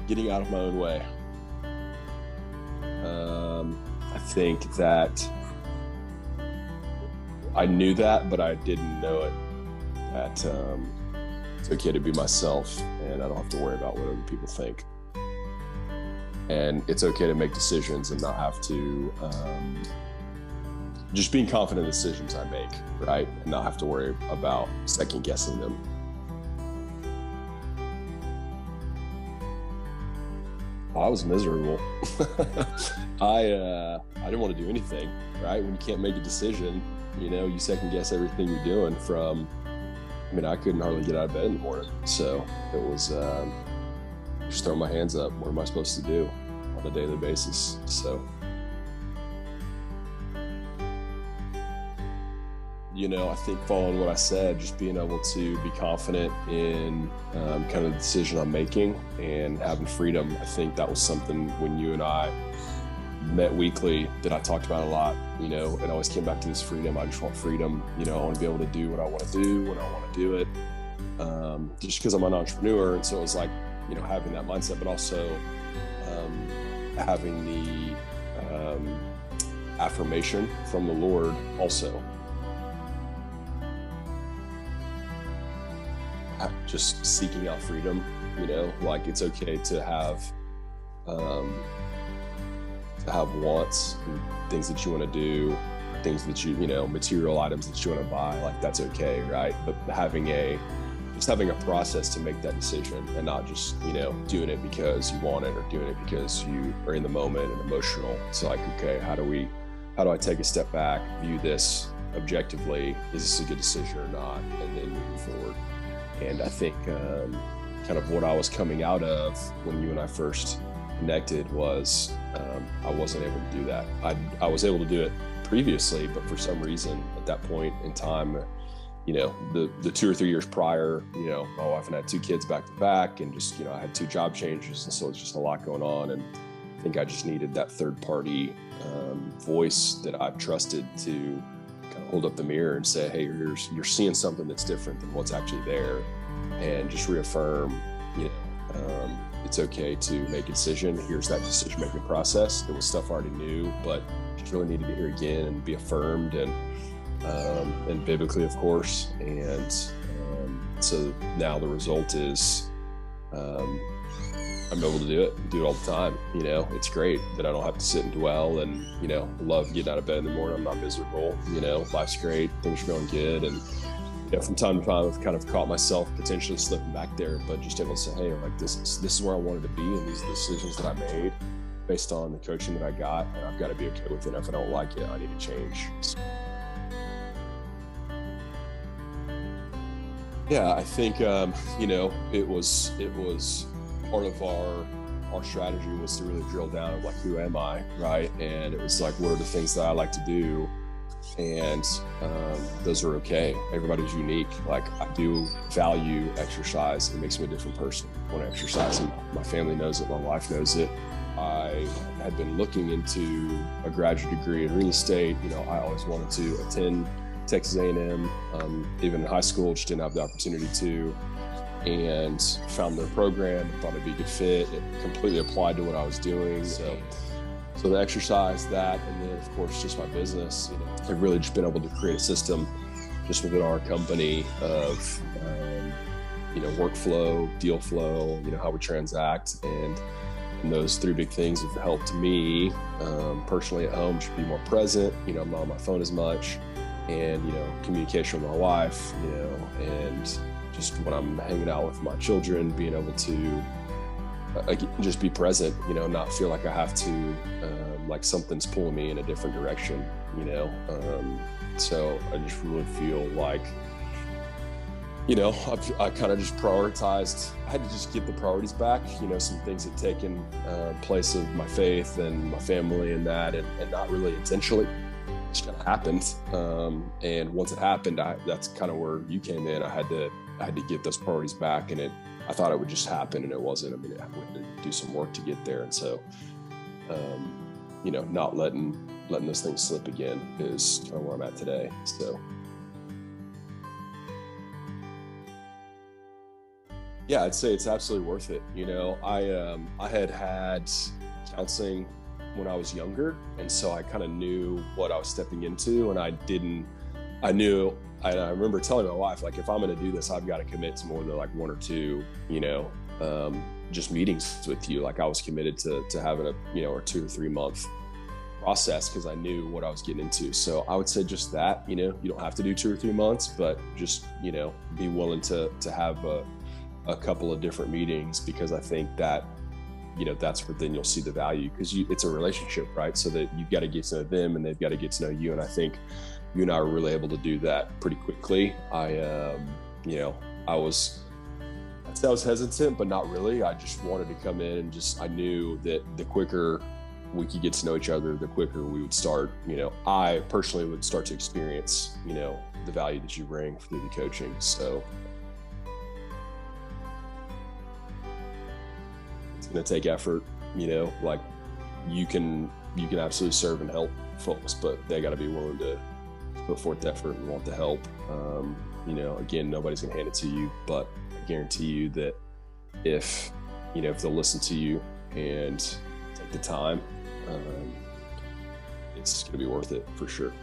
Getting out of my own way. I think that I knew that, but I didn't know it. That it's okay to be myself, and I don't have to worry about what other people think. And it's okay to make decisions and not have to just being confident in the decisions I make, right? And not have to worry about second guessing them. I was miserable. I didn't want to do anything, right? When you can't make a decision, you second guess everything you're doing I couldn't hardly get out of bed in the morning. So it was just throwing my hands up. What am I supposed to do on a daily basis? So, I think following what I said, just being able to be confident in kind of the decision I'm making and having freedom. I think that was something when you and I met weekly that I talked about a lot, it always came back to this freedom. I just want freedom. I want to be able to do what I want to do when I want to do it. Just because I'm an entrepreneur. And so it was like, having that mindset, but also having the affirmation from the Lord also. Just seeking out freedom, like it's okay to have wants and things that you want to do, things that material items that you want to buy, like that's okay, right? But having a process to make that decision and not just, doing it because you want it or doing it because you are in the moment and emotional. It's like, okay, how do I take a step back, view this objectively? Is this a good decision or not? And then moving forward. And I think kind of what I was coming out of when you and I first connected was I wasn't able to do that. I was able to do it previously, but for some reason at that point in time, the 2 or 3 years prior, my wife and I had 2 kids back to back, and just, I had 2 job changes. And so it's just a lot going on. And I think I just needed that third party voice that I've trusted to kind of hold up the mirror and say, hey, you're seeing something that's different than what's actually there, and just reaffirm, it's okay to make a decision. Here's that decision-making process. It was stuff I already knew, but just really needed to hear again and be affirmed and biblically, of course. And so now the result is I'm able to do it all the time. It's great that I don't have to sit and dwell and, love getting out of bed in the morning. I'm not miserable, life's great, things are going good. And, from time to time, I've kind of caught myself potentially slipping back there, but just able to say, hey, like this is where I wanted to be. And these are the decisions that I made based on the coaching that I got. And I've got to be okay with it. If I don't like it, I need to change. Yeah, I think, it was part of our strategy was to really drill down of like, who am I, right? And it was like, what are the things that I like to do? And those are okay. Everybody's unique. Like, I do value exercise. It makes me a different person when I exercise. And my family knows it. My wife knows it. I had been looking into a graduate degree in real estate. I always wanted to attend Texas A&M. Even in high school, just didn't have the opportunity to. And found their program and thought it'd be a good fit. It completely applied to what I was doing. So the exercise, that, and then of course just my business. I've really just been able to create a system just within our company of workflow, deal flow, how we transact, and those 3 big things have helped me personally at home just be more present. I'm not on my phone as much, and communication with my wife, and just when I'm hanging out with my children, being able to just be present, not feel like I have to, like something's pulling me in a different direction, so I just really feel like, I kind of just prioritized. I had to just get the priorities back. Some things had taken place of my faith and my family and that, and not really intentionally. It just kind of happened. And once it happened, that's kind of where you came in. I had to get those priorities back, and I thought it would just happen, and it wasn't. I had to do some work to get there. And so, not letting those things slip again is kind of where I'm at today. So. Yeah, I'd say it's absolutely worth it. I had counseling when I was younger, and so I kind of knew what I was stepping into, and I knew. I remember telling my wife, like, if I'm going to do this, I've got to commit to more than like one or two, just meetings with you. Like, I was committed to having a, a 2 or 3 month process because I knew what I was getting into. So I would say just that, you don't have to do 2 or 3 months, but just, be willing to have a couple of different meetings, because I think that, that's where then you'll see the value, because it's a relationship, right? So that you've got to get to know them and they've got to get to know you. And I think you and I were really able to do that pretty quickly. I'd say I was hesitant, but not really. I just wanted to come in and I knew that the quicker we could get to know each other, the quicker we would start, I personally would start to experience, the value that you bring through the coaching. So it's going to take effort, like you can absolutely serve and help folks, but they got to be willing to put forth the effort and want the help. Again, nobody's going to hand it to you, but I guarantee you that if they'll listen to you and take the time, it's going to be worth it for sure.